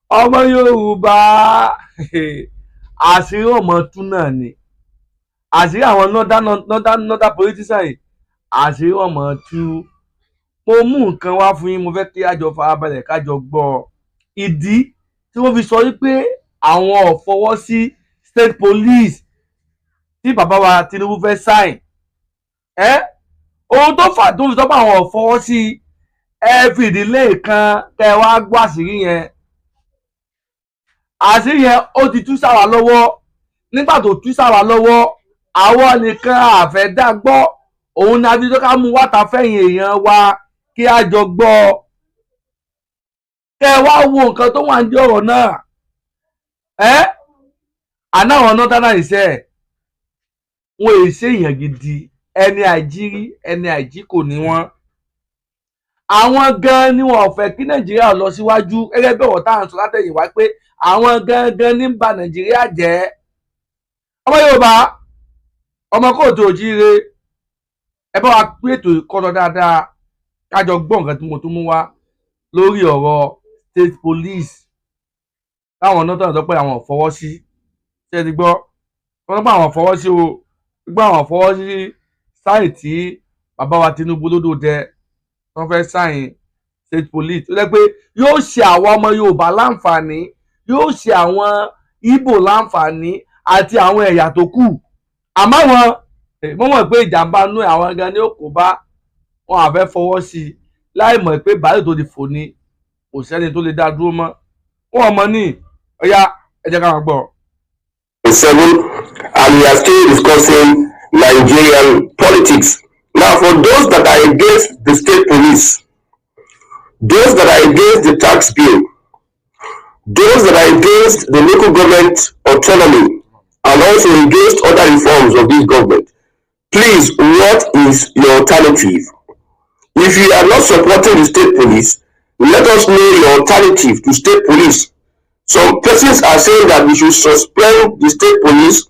ọmọ Yorùbá àṣírí ọmọ tún náà ni àṣírí àwọn northern politician yìí àṣírí ọmọ tú. Mo mú nǹkan wá fún yín, mo fẹ́ kí àjọ farabalẹ̀ kájọ gbọ́ ìdí tí wọ́n fi sọ wípé àwọn ò fọwọ́ sí state police tí bàbá wa Tinubu fẹ́ sign. Ohun tó fà tó fi sọ pé àwọn ò fọwọ́ sí ẹ fi ìdílé kan kẹ wá gbọ́ àṣírí yẹn. Àṣírí yẹn ó ti tú sáwà lọ́wọ́. Nígbà tó tú sáwà lọ́wọ́, àwọn nìkan àfẹ́dá gbọ́. Òun ni a fi tó ká mú wáta fẹ̀yìn èèyàn wa kí a jọ gbọ́. Kẹ wá wo nǹkan tó wà ní ọ̀rọ̀ náà. Àná àwọn nọ́tánà ìṣe wọn èyí ṣe èèyàn gidi, ẹni àìjírí ẹni àìjí kò ní wọn. Àwọn gan ni wọn ò fẹ́ kí Nàìjíríà lọ síwájú, gẹ́gẹ́ bí ọ̀rọ̀ táwọn sọ látẹ̀yìnwá pé àwọn gangan ní ń ba Nàìjíríà jẹ́. Ọmọ Yorùbá, ọmọ kóòtù òjíire, ẹ bá wa pé ètò ìkọ́nà dáadáa kájọ gbọ́ nǹkan tí mo tún mú wá lórí ọ̀rọ̀ state police táwọn nọ́tánà sọ pé àwọn ò fọwọ́ sí. Ṣé ẹ ti gbọ́? Wọ́n sọ pé àwọn ò fọwọ́ sí o, gbọ́ àwọn ò fọwọ́ sí sáì tí bàbá wa Tinubu lódò dẹ wọ́n fẹ́ sáìn state police tó jẹ́ pé yóò ṣe àwọn ọmọ Yorùbá láǹfààní, yóò ṣe àwọn Ìgbò láǹfààní àti àwọn ẹ̀yà tó kù. Àmọ́ wọn mo mọ̀ pé ìjàmbá nú àwọn gan ni ó kó bá wọn àfẹ́ fọwọ́ sí i láì mọ̀ pé báyìí tó ti fò ní kò sẹ́ni tó lè dá dúró mọ́. Wọn mọ̀ ní ọ̀yá ẹ jẹ́ ká máa gbọ́. 7, and we are still discussing Nigerian politics. Now, for those that are against the state police, those that are against the tax bill, those that are against the local government autonomy, and also against other reforms of this government, please, what is your alternative? If you are not supporting the state police, let us know your alternative to state police. Some persons are saying that we should suspend the state police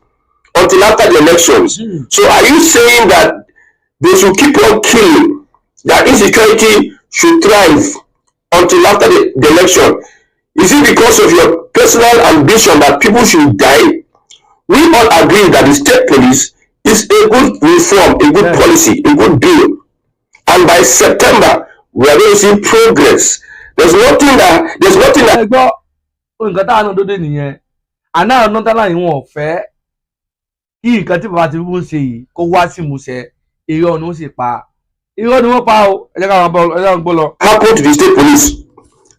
until after the elections. So are you saying that they should keep on killing, that insecurity should thrive until after the election? Is it because of your personal ambition that people should die? We all agree that the state police is a good reform, a good policy, a good bill. And by September, we are going to see progress. There's nothing that nǹkan táwọn náà dóde nìyẹn. Àná àwọn nọ́tánà yìí wọn ò fẹ́ kí nǹkan tí bàbá Tinubu ń ṣe yìí kó wá sí ìmúṣẹ. Irọ́ ni wọ́n sì pa. Irọ́ ni wọ́n pa o. Ẹ jẹ́ ká máa gbọ́ lọ. Happen to the state police.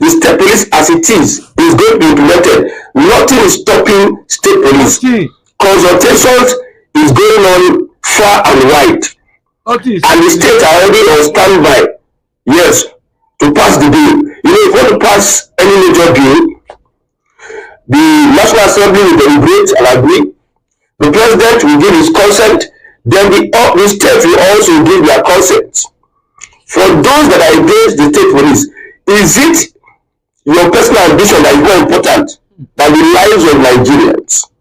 The state police as it is going to be implemented. Nothing is stopping state police. Consultations is going on far and wide. And the states are already on standby, yes, to pass the bill. You know, if you want to pass any major bill, the National Assembly will deliberate and agree. The president will give his consent. Then the states will also give their consent. For those that are against the state police, is it your personal ambition that is more important than the lives of Nigerians?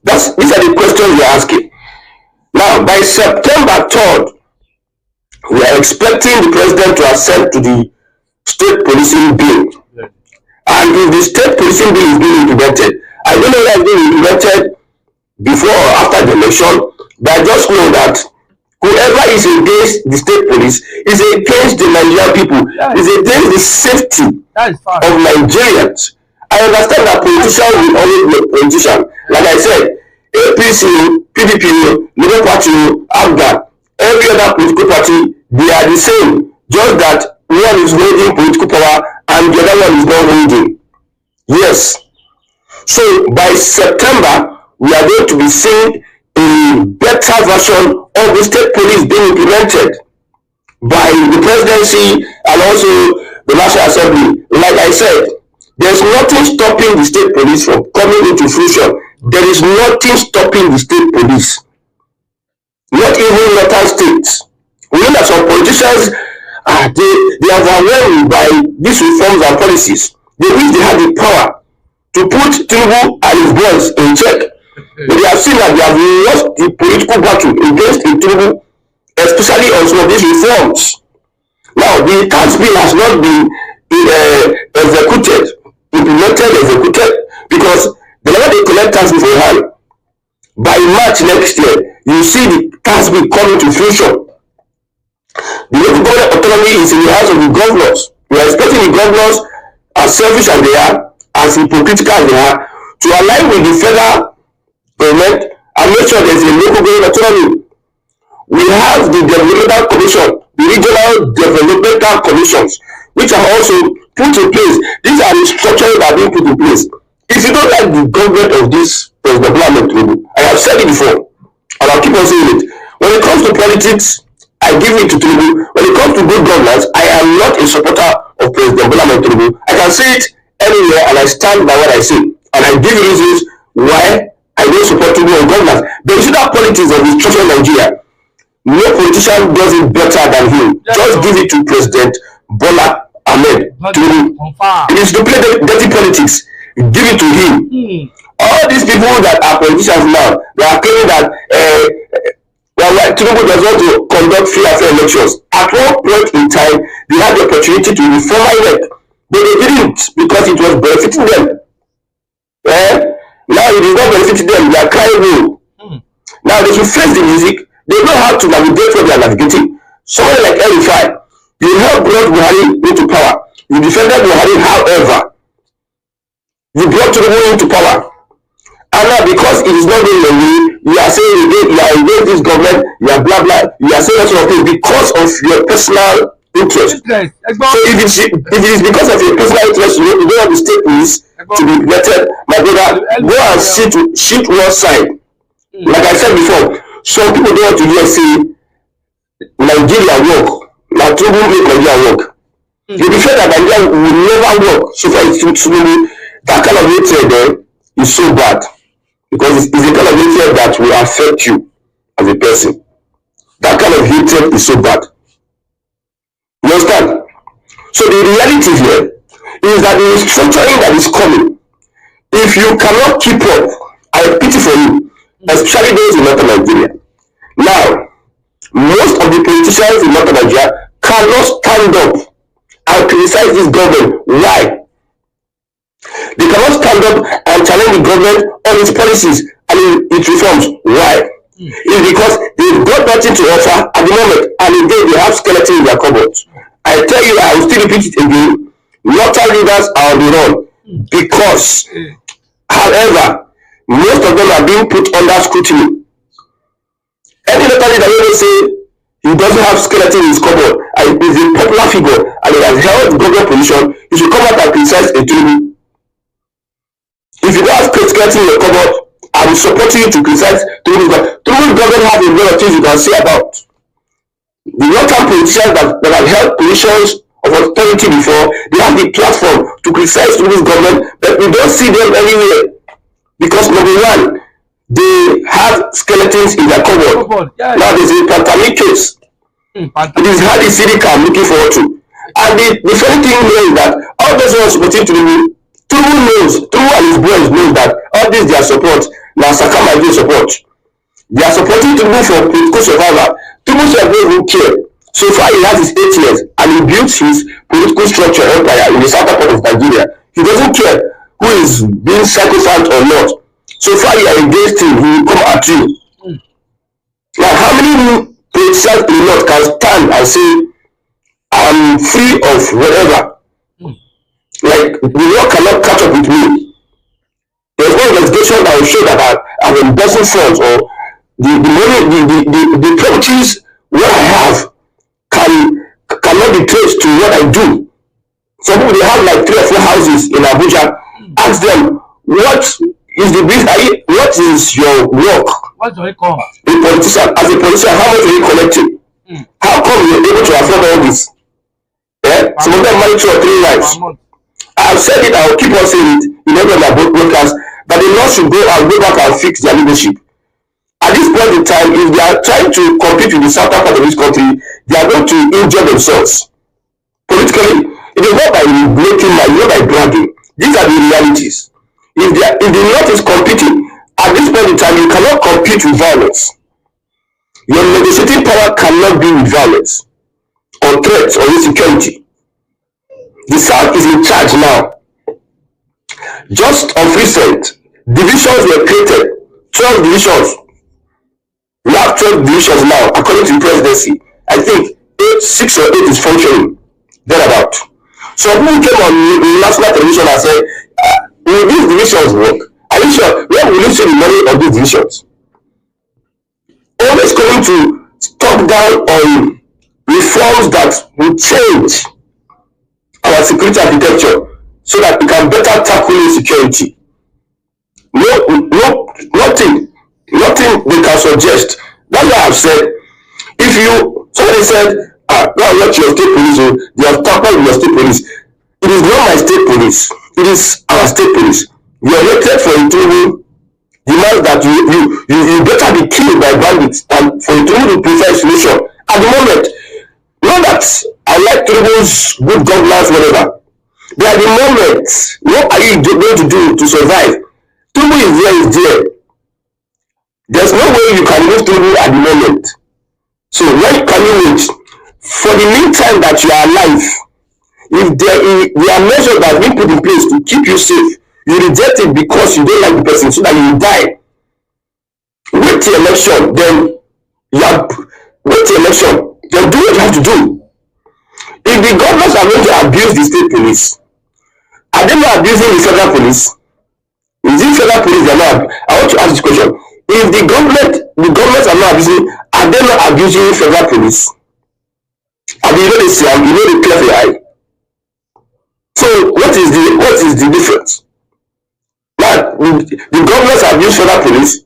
These are the questions we are asking. Now, by September 3rd, we are expecting the president to assent to the state policing bill. And if the state policing bill is being implemented, I don't know whether it's being implemented before or after the election, but I just know that whoever is against the state police is against the Nigerian people, is against the safety of Nigerians. I understand that politicians will always be a politician. Like I said, APC, PDP, Labour Party, ABGA, every other political party, they are the same. Just that one is holding political power and the other one is not holding. Yes. So by September, we are going to be seeing a better version of the state police being implemented by the presidency and also the National Assembly. Like I said, there's nothing stopping the state police from coming into fruition. There is nothing stopping the state police. Not even local states. We know that some politicians, they are overwhelmed by these reforms and policies. They wish they had the power to put Tinubu and his boys in check. But they have seen that they have lost the political battle against Tinubu, especially on some of these reforms. Now, the tax bill has not been executed. implemented, executed, because the level they collect tax bill for hand, by March next year, you see the tax bill coming to fruition. The local government autonomy is in the hands of the governors. We are expecting the governors, as selfish as they are, as hypocritical as they are, to align with the federal government and make sure there is a local government autonomy. We have the developmental commission, the regional developmental commissions, which are also put in place. These are the structures that are being put in place. If you don't like the government of this President Bola, I have said it before, and I'll keep on saying it. When it comes to politics, I give it to Tinubu. When it comes to good governance, I am not a supporter of President Bola Tinubu. I can say it anywhere, and I stand by what I say, and I give reasons why I don't support Tinubu on governance. But you see that politics of the structure of Nigeria, no politician does it better than him. Just give it to President Bola Ahmed Tinubu. It is to play dirty politics. Give it to him. All these people that are politicians now, they are claiming that Tinubu does not conduct free and fair elections. At one point in time, they had the opportunity to reform INEC, but they didn't because it was benefiting them. Now it is not benefiting them. They are crying wolf. Now they should face the music. They know how to navigate what they are navigating. Someone like Elifai, you helped brought Buhari into power. You defended Buhari, however, you brought Tinubu into power. And now because it is not going your way, you are saying you are against this government, you are blah blah, you are saying that sort of thing because of your personal interest. So if it is because of your personal interest, you don't want the state police to be elected, my brother, go and shoot one side. Like I said before, some people don't want to hear say Nigeria work. Now Tinubu make Nigeria work. They be sure that Nigeria will never work. So far it's Tinubu, that kind of hatred there is so bad. Because it's a kind of hatred that will affect you as a person. That kind of hatred is so bad. You understand? So the reality here is that the restructuring that is coming, if you cannot keep up, I pity for you, especially those in Northern Nigeria. Now, most of the politicians in Northern Nigeria cannot stand up and criticize this government. Why? They cannot stand up and challenge the government on its policies and its reforms. Why? It's because they've got nothing to offer at the moment, and again they have skeleton in their cupboards. I tell you, I will still repeat it again. Northern leaders are on the run because, however, most of them are being put under scrutiny. Any local leader will say he doesn't have skeleton in his cupboard and is a popular figure and he has held government position, he should come out and criticize a Tinubu. If you don't have skeleton in your cupboard, I will support you to criticize Tinubu. Tinubu doesn't have a lot of things you can say about. The local politicians that have held positions of authority before, they have the platform to criticize Tinubu's government, but we don't see them anywhere. Because number one, they have skeletons in their cupboard. Now there's a pandemic case. It is hard the city I'm looking forward to. And the funny thing here is that all those who are supporting Tinubu, Tinubu and his boys know that all this their support, now Sakama is support. They are supporting Tinubu for political survival. Tinubu doesn't even care. So far he has his 8 years and he built his political structure empire in the southern part of Nigeria. He doesn't care who is being sacrificed or not. So far you are against him, he will come at you. Now how many politicians in the north can stand and say, I'm free of whatever? Like, the law cannot catch up with me. There's no investigation that will show that I've embezzled funds or the money, the properties what I have cannot be traced to what I do. Some people, they have like 3 or 4 houses in Abuja. Ask them, what is the business? What is your work? What do you call? As a politician, how much are you collecting? How come you're able to afford all this? Yeah? Some of them marry 2 or 3 wives. I've said it, I'll keep on saying it in every of my broadcasts, that the law should go back and fix their leadership. At this point in time, if they are trying to compete with the southern part of this country, they are going to injure themselves. Politically, it is not by making money, not by bragging. These are the realities. If the north is competing, at this point in time, you cannot compete with violence. Your negotiating power cannot be with violence, or threats, or insecurity. The South is in charge now. Just of recent, divisions were created. 12 divisions. We have 12 divisions now, according to the presidency. I think 6 or 8 is functioning. Thereabout. So people came on national television and said, will these divisions work? Are you sure? Where will you see the money of these divisions? Always going to talk down on reforms that will change our security architecture so that we can better tackle insecurity. Nothing they can suggest. That's why I've said, if somebody said, now what your state police, they have tackled your state police. It is not my state police. It is our state police. You are elected for a tribunal, demands that you better be killed by bandits than for a tribunal to prefer solution. At the moment, not that I like tribunals, good governance, whatever. But at the moment, what are you going to do to survive? Tribunal is there. There's no way you can move tribunal at the moment. So when can you wait? For the meantime that you are alive, if there are measures that have been put in place to keep you safe, you reject it because you don't like the person so that you will die. Wait till election, then do what you have to do. If the governments are going to abuse the state police, are they not abusing the federal police? Is it federal police they are not? I want to ask this question. If the governments are not abusing, are they not abusing federal police? And you know they see, you know they clear for your eye. So what is the difference? Now the governments abuse federal police.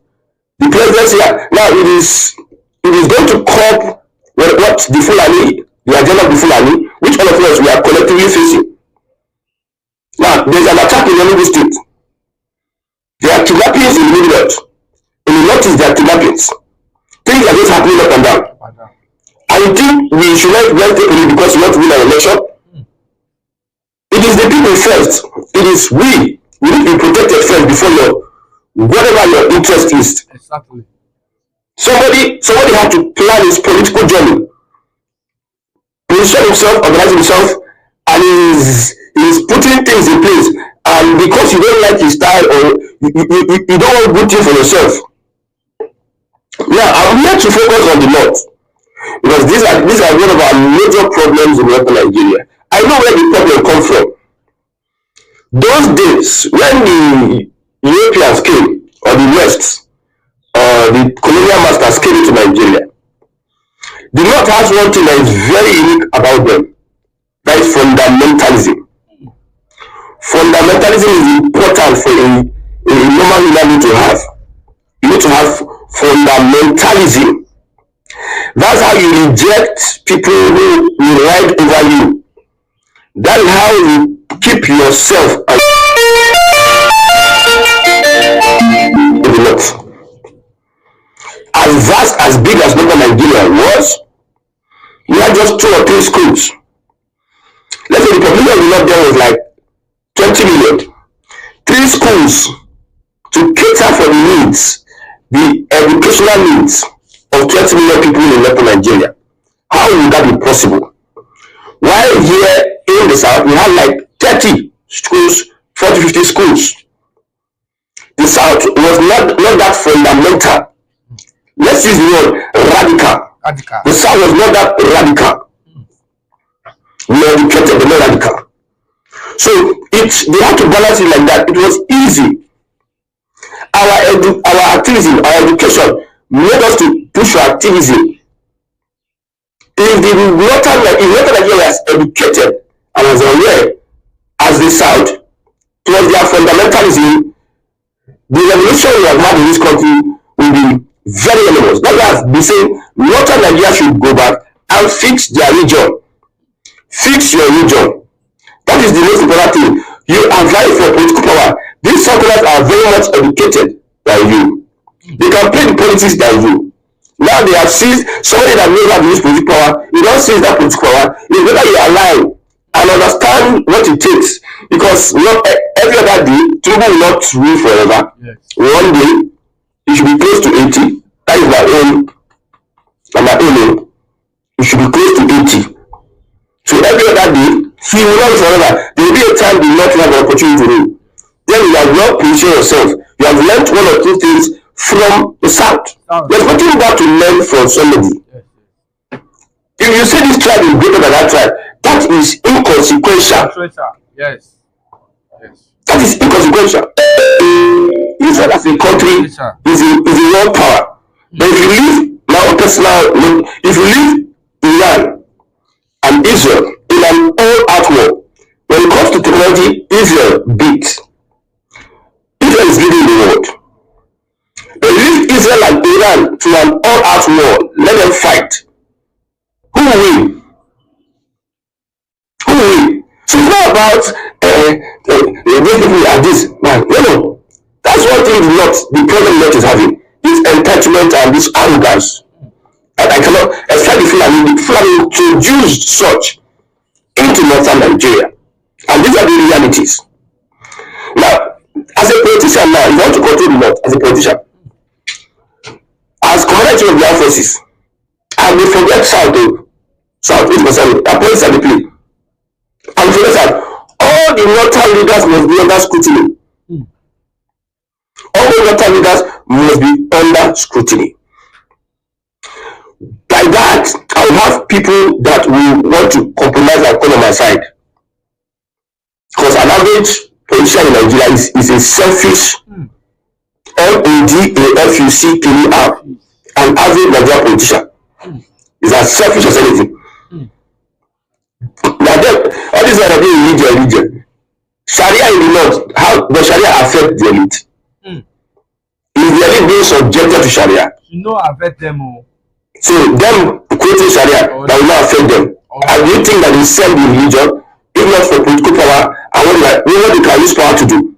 The presidency now it is going to curb what the Fulani, the agenda of the Fulani, which all of us we are collectively facing. Now there's an attack in Enugu state. There are kidnappings in the middle belt. In the northeast there are kidnappings. Things are just happening up and down. And you think we should not wait because we want to win an election? It is the people first. It is we. We need to be protected first before whatever your interest is. Exactly. Somebody had to plan his political journey, position himself, organizing himself, and he's putting things in place. And because you don't like his style or you don't want good things for yourself. Now I'm here to focus on the north because these are one of our major problems in Western Nigeria. I know where the problem comes from. Those days when the Europeans came, or the West, the colonial masters came into Nigeria, the North has one thing that is very unique about them. That is fundamentalism. Fundamentalism is important for a normal human being to have. You need to have fundamentalism. That's how you reject people who will ride over you. That is how you keep yourself in the north. As vast, as big as Northern Nigeria was, we had just 2 or 3 schools. Let's say the population of the north there was like 20 million. 3 schools to cater for the needs, the educational needs of 20 million people in Northern Nigeria. How would that be possible? While here in the south, we have like 30 schools, 40, 50 schools. The south was not that fundamental. Let's use the word radical. The south was not that radical. We educated, but not radical. So they had to balance it like that. It was easy. Our activism, our education made us to push for activism. If Northern Nigeria was educated and was aware as the South, it was their fundamentalism, the revolution we have had in this country will be very enormous. That's why I've been saying Northern Nigeria should go back and fix their region. Fix your region. That is the most important thing. You are vying for political power. These Southerners are very much educated by you. They can play the politics by you. Now they have seized somebody that knows how to use political power. You don't seize that political power. It's better you align and understand what it takes. Because not every other day, Tinubu will not rule forever. Yes. One day, it should be close to 80. That is my own. It should be close to 80. So every other day, he will not rule forever. There will be a time he will not have an opportunity to rule. Then he have not positioned yourself. You have learned one or two things from the south. There's nothing bad to learn from somebody. If you say this tribe is greater than that tribe, that is inconsequential. Yes. That is inconsequential. Israel as a country is a world power. But if you leave now personal, if you leave Iran and Israel in an all-out war, when it comes to technology, Israel beats. Israel is leading the world. But leave Israel and Iran to an all-out war, let them fight. Who will win? Who will win? So it's not about these people are this man. No. That's one thing the problem not is having. This entitlement and this arrogance. And I cannot expect the Fulani to introduce such into northern Nigeria. And these are the realities. Now, as a politician now, you want to control the north as a politician. As commander of the armed forces, and we forget south 8%, appoints at the play. And for that, all the northern leaders must be under scrutiny. All the northern leaders must be under scrutiny. By that, I will have people that will want to compromise and come on my side. Because an average politician in Nigeria is a selfish, LODAFUCKER, an average Nigerian politician. Is as selfish as anything. Now, all these are being religion. Sharia in the north, how does Sharia affect the elite? Is the elite being subjected to Sharia? Affect them all. So them creating Sharia that will not affect them. And you think that they sell the religion, if not for political power, and what they can use power to do?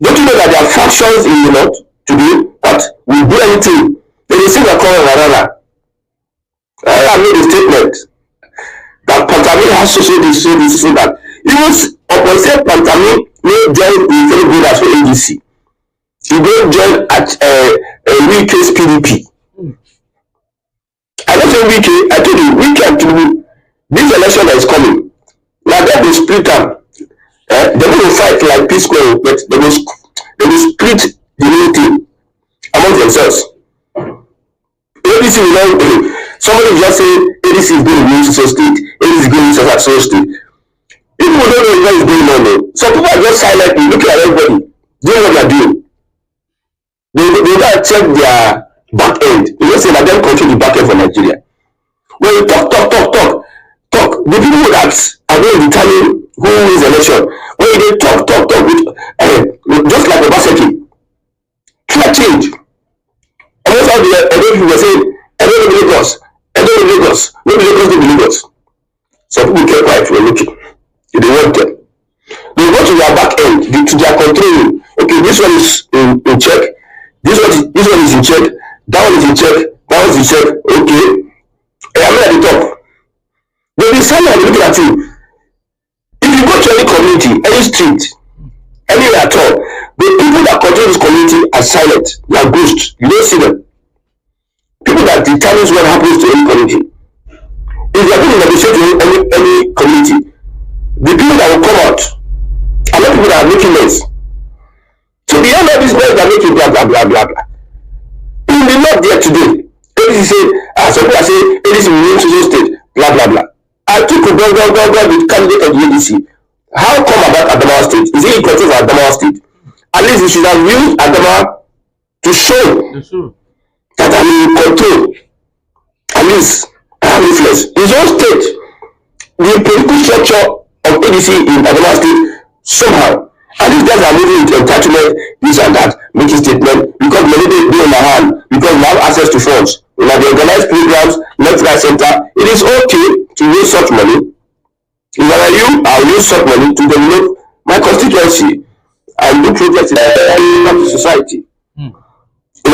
Don't you know that there are factions in the north to do what? We do anything. They say they're calling Rara. I made a statement that Pantami has to say this, so that even upon say Pantami may join the very good as well ADC. He will join at a weak case PDP. I don't say weak, I told you, weak to this election that is coming. Now that they split up, they're going to fight like Peace Square, but they will split the whole thing among themselves. ADC will not do. Somebody just say ADC is going to win so state, ADC is going to win so state. People don't know what is going on though. Some people are just silently looking at everybody, doing what they are doing. They gotta check their back end. You just say that them control the back end for Nigeria. When you talk, the people that are going to determine who wins the election, when they talk with just like Obaseki, clear change. Almost all the people were saying, I don't know Lagos, maybe Lagos don't believe us. Some people kept quiet, were looking. They want them. They go to their back end, to their control. Okay, this one is in check. This one is in check. That one is in check. That one is in check. Okay. I'm at the top. They decide and look at you. If you go to any community, any street, anywhere at all, the people that control this community are silent. They are ghosts. You don't see them. People that determines what happens to any community. If they are going to negotiate with any community, the people that will come out are not people that are making noise. So beyond all these noise that are making blah blah blah blah blah. In the north there today, ADC say, some people are saying ADC will win to state, blah blah blah. I took a go with candidate of the ADC. How come about Adamawa State? Is it in control of Adamawa State? At least you should have used Adamawa to show that I'm in control. At least I have influence. His own state, the political structure of ADC in Adamawa State, somehow. And these guys are moving into entitlement, this and that, making statement, because money they be in my hand, because we have access to funds. We have organized programs, left, right, center. It is okay to use such money. If I were you, I'll use such money to develop my constituency and do projects in the society. In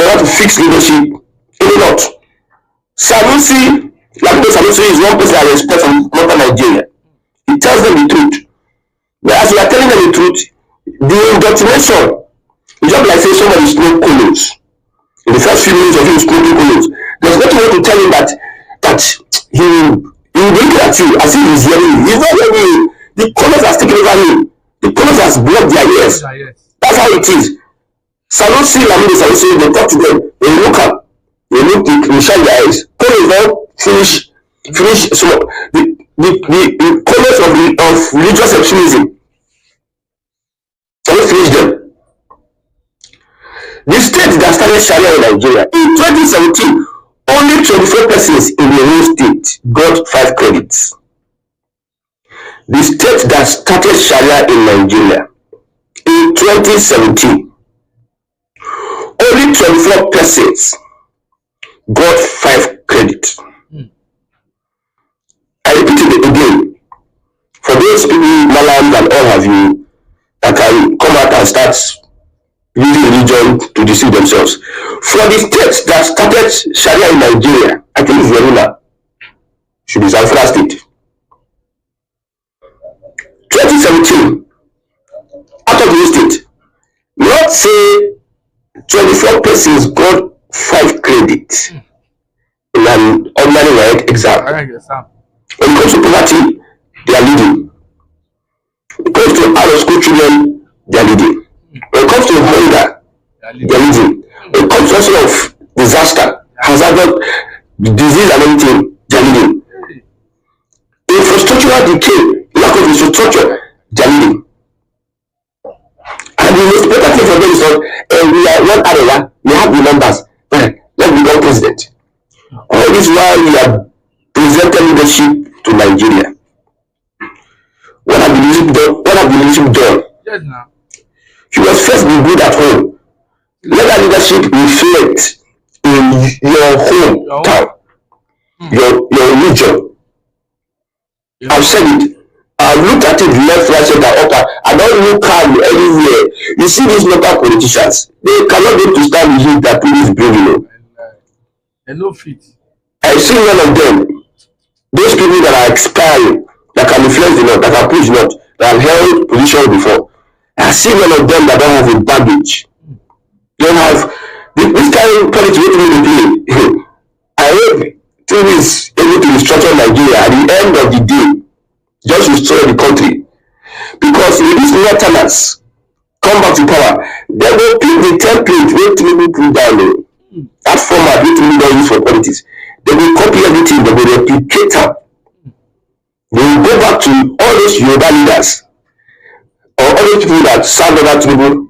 order to fix leadership in the north. Sanusi, Sanusi is one person I respect from northern Nigeria. He tells them the truth. But as you are telling them the truth, the indoctrination is just like saying somebody smoke colons. In the first few minutes of him smoking colons, there's nothing way to tell him that he will be looking at you as if he's hearing you. He's not hearing you. The colors are sticking over him. The The police has blocked their ears. That's how it is. Sanusi, Lamidi Sanusi, they talk to them, they look up, they shine their eyes. Police don't finish so the colors of religious extremism. Can you finish them? The state that started Sharia in Nigeria in 2017, only 24 persons in the whole state got 5 credits. The state that started Sharia in Nigeria in 2017, only 24 persons got 5 credits. I repeat it again. For those people, Malam and all have you, that can come out and start using religion to deceive themselves. For the states that started Sharia in Nigeria, I think it's Yoruba, should be Zamfara State. 2017, out of the state, not say 24 persons got 5 credits in an ordinary right exam. When it comes to poverty, they are leading. When it comes to out of school children, they are leading. When it comes to hunger, they are leading. When it comes to also of disaster, hazard, disease and everything, they are leading. Infrastructural decay, lack of infrastructure, they are leading. And the most important thing for them is that we are one area, we have the numbers. Let's become president. All this while we are presenting leadership to Nigeria. What have the leadership done? Yes, now. You must first be good at home. Let that leadership reflect in your hometown, your region. I've said it. I've looked at it left, right, center, upper. I don't look calm anywhere. You see these local politicians, they cannot go to stand with you that police bring. And no fit. I see none of them. Those people that are expiring, that can influence the lot, that can push the lot, that have held positions before. I see none of them that don't have a baggage. They don't have this kind of politics waiting to play. I hope through this everything is structured Nigeria at the end of the day, just restore the country. Because if these northerners come back to power, they will pick the template where Tinubu put down that format where Tinubu don't use for politics. They will copy everything, they will replicate it. They will go back to all those Yoruba leaders or all those people that serve over Tinubu,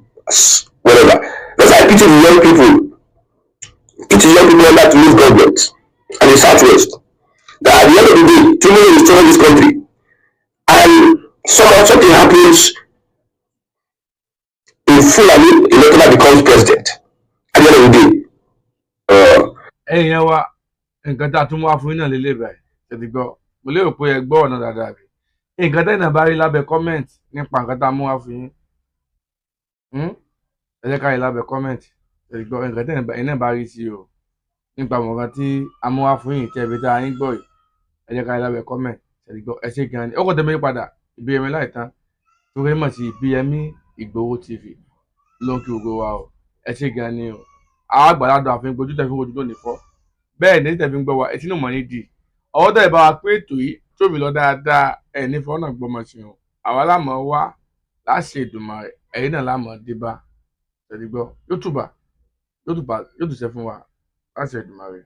whatever. That's why I pity the young people. Pity young people under Tinubu's government and the Southwest. That at the end of the day, Tinubu will restore this country. And something happens in Fulani, Olopa becomes president. At the end of the day. Hey, you know what? Nǹkan tá a tún wá fún yín náà lélẹ̀ báyìí ṣètì gbọ́ mo lérò pé ẹ gbọ́ ọ̀nà dáadáa bí nǹkan tẹ́yìn náà bá rí lábẹ́ comment nípa nǹkan tá a mú wá fún yín ẹ jẹ́ ká rí lábẹ́ comment ṣètì gbọ́ nǹkan tẹ́yìn náà bá rí sí o nípa nǹkan tí a mú wá fún yín tẹ́ ibi tá a yín gbọ́ yìí ẹ jẹ́ ká rí lábẹ́ comment ṣètì gbọ́ ẹ ṣé gan ni ó kò tẹ́mi padà Ìbíyẹmí láìtán tó rí mọ̀ sí Ìbíyẹmí Ìgbòho TV ló ń kí gbogbo wa o ẹ ṣé gan ni o àwọn àgbàlagbà àfihàn gbójú tẹ́ fi wojú tó nìfọ́ bẹ́ẹ̀ ní tẹ̀fí ń gbọ́ wa etí náà mọ̀ ní di ọwọ́ tẹ̀ bá wa pé ètò yìí tóbi lọ dáadáa ẹ̀ ní fọ́nà gbọmọ sí o àwa lámọ̀ wá láṣẹ Èdùmàrè ẹ̀yin náà lámọ̀ dé bá tẹ̀lé gbọ́ yóò tùbà yóò tùṣẹ́ fún wa láṣẹ Èdùmàrè.